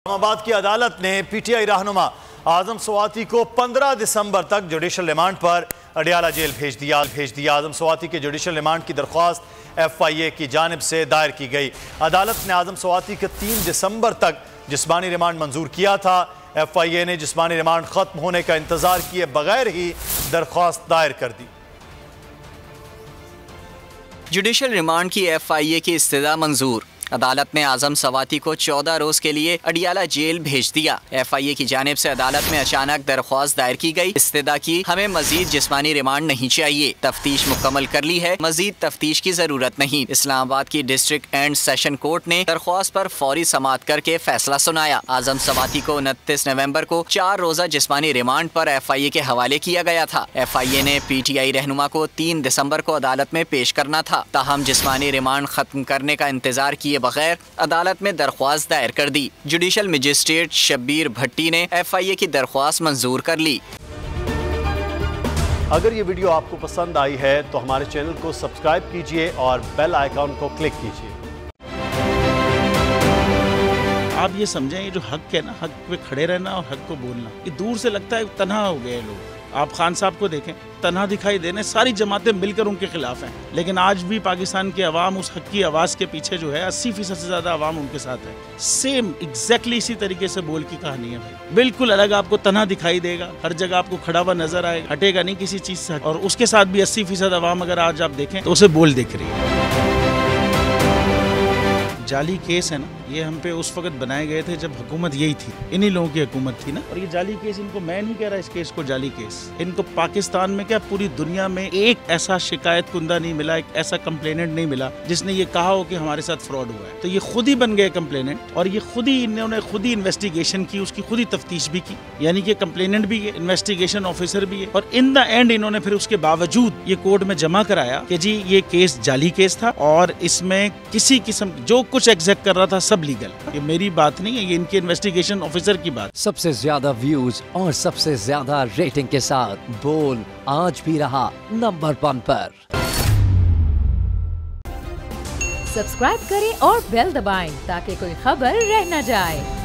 इस्लामाबाद की अदालत ने पीटीआई रहनुमा आजम स्वाति को 15 दिसंबर तक जुडिशल रिमांड पर अडियाला जेल भेज दिया। आजम स्वाति के जुडिशल रिमांड की दरख्वास्त एफआईए की जानिब से दायर की गई। अदालत ने आजम स्वाति के 3 दिसंबर तक जिस्मानी रिमांड मंजूर किया था। एफआईए ने जिस्मानी रिमांड खत्म होने का इंतजार किए बगैर ही दरख्वास्त दायर कर दी। जुडिशल रिमांड की एफआईए की इस्तदा मंजूर। अदालत ने आजम स्वाति को 14 रोज के लिए अडियाला जेल भेज दिया। एफआईए की जानिब से अदालत में अचानक दरख्वास्त दायर की गई। इस्तदा की हमें मजीद जिस्मानी रिमांड नहीं चाहिए, तफ्तीश मुकम्मल कर ली है, मजीद तफ्तीश की जरूरत नहीं। इस्लामाबाद की डिस्ट्रिक्ट एंड सेशन कोर्ट ने दरख्वास्त पर फौरी समाअत करके फैसला सुनाया। आजम स्वाति को 29 नवंबर को 4 रोजा जिस्मानी रिमांड पर एफआईए के हवाले किया गया था। एफआईए ने पीटीआई रहनुमा को 3 दिसंबर को अदालत में पेश करना था, ताहम जिस्मानी रिमांड खत्म करने का इंतजार किए बगैर अदालत में दरख्वास्त दायर कर दी। जुडिशल मजिस्ट्रेट शब्बीर भट्टी ने एफआईए की दरख्वास्त मंजूर कर ली। अगर ये वीडियो आपको पसंद आई है तो हमारे चैनल को सब्सक्राइब कीजिए और बेल आइकॉन को क्लिक कीजिए। आप ये समझें, ये जो हक है ना, हक पे खड़े रहना और हक को बोलना, ये दूर से लगता है तन्हा हो गए लोग। आप खान साहब को देखें, तन्हा दिखाई देने, सारी जमातें मिलकर उनके खिलाफ हैं, लेकिन आज भी पाकिस्तान की आवाम उस हक की आवाज़ के पीछे जो है 80% से ज़्यादा आवाम उनके साथ है। सेम एग्जैक्टली इसी तरीके से बोल की कहानी है भाई, बिल्कुल अलग आपको तन्हा दिखाई देगा, हर जगह आपको खड़ा हुआ नजर आएगा, हटेगा नहीं किसी चीज़ से। और उसके साथ भी 80% आवाम अगर आज आप देखें तो उसे बोल दिख रही है। जाली केस है ना, ये हम पे उस वक्त बनाए गए थे जब हुकूमत यही थी, इन्हीं लोगों की हुकूमत थी ना। और ये जाली केस, इनको मैं नहीं कह रहा इस केस को जाली केस, इनको पाकिस्तान में क्या पूरी दुनिया में एक ऐसा शिकायत कुंदा नहीं मिला, एक ऐसा कंप्लेनेंट नहीं मिला जिसने ये कहा हो कि हमारे साथ फ्रॉड हुआ है। तो ये खुद ही बन गए कंप्लेनेंट और ये खुद ही इन्होंने खुद ही इन्वेस्टिगेशन की, उसकी खुद ही तफ्तीश भी की, यानी कि कंप्लेनेंट भी है, इन्वेस्टिगेशन ऑफिसर भी है। और इन द एंड इन्होंने फिर उसके बावजूद ये कोर्ट में जमा कराया कि जी ये केस जाली केस था और इसमें किसी किस्म जो कुछ एग्जैक्ट कर रहा था सब लीगल। ये मेरी बात नहीं है, ये इनके इन्वेस्टिगेशन ऑफिसर की बात। सबसे ज्यादा व्यूज और सबसे ज्यादा रेटिंग के साथ बोल आज भी रहा नंबर 1 पर। सब्सक्राइब करें और बेल दबाएं ताकि कोई खबर रह न जाए।